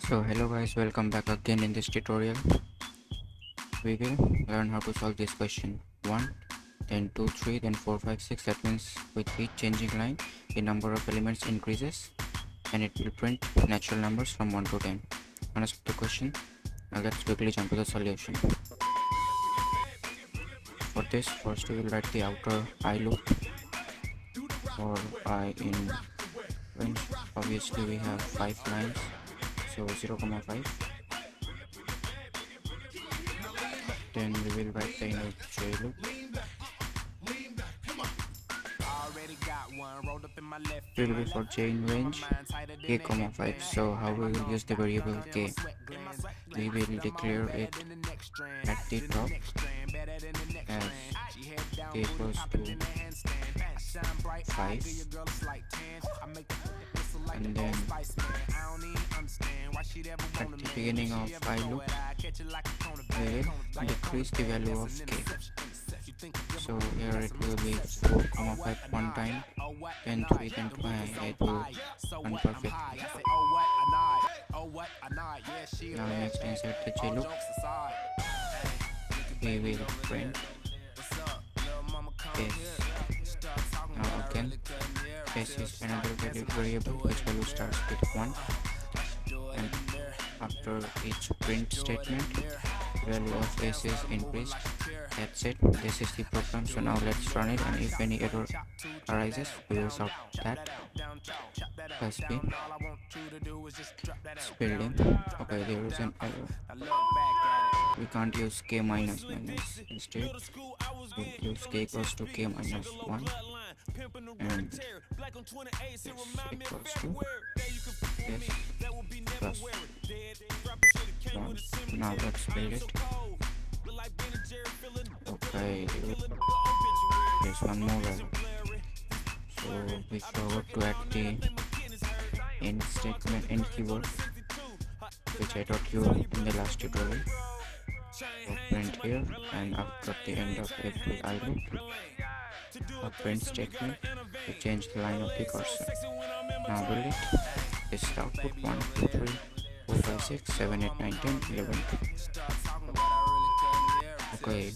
So hello guys, welcome back again. In this tutorial we will learn how to solve this question 1, then 2, 3, then 4, 5, 6. That means with each changing line the number of elements increases and it will print natural numbers from 1 to 10. Understand the question? Now let's quickly jump to the solution. For this, first we will write the outer I loop for I in range. Obviously we have 5 lines, so 0, 5. Then we will write the inner j loop. It will be for j in range k, 5. So how we will use the variable k? We will declare it at the top as k equals to 5, and then at the beginning of I loop we will decrease the value of k. So here it will be 4, 5 one time, then 3, then 5. It will run perfectly. Now next insert the j loop. We will print s. Now again s is another variable which value starts with 1, and after each print statement value of s is increased. That's it. This is the program. So now let's run it, and if any error arises we will solve that. Press B. Spelled in. Okay, there is an error. We can't use k minus minus. Instead we'll use k equals to k minus 1, and s equals to s plus 1. Now let's build it. Okay, there's one more value. So we forgot to add the end statement, end keyword, which I taught you in the last tutorial. So print here, and after the end of every I loop, a print statement to change the line of the cursor. Now build it. This is the output 1, 2, 3, 4, 5, 6, 7, 8, 9, 10, 11. Okay,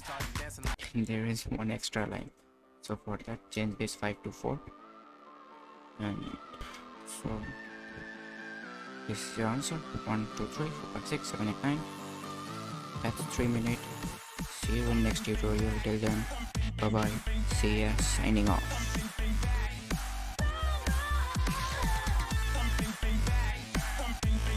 there is one extra line, so for that change this 5 to 4, and so this is your answer. 1, 2, 3, 4, 5, 6, 7, 8, 9. That's 3 minutes. See you in next tutorial. Till then, bye bye. See ya. Signing off.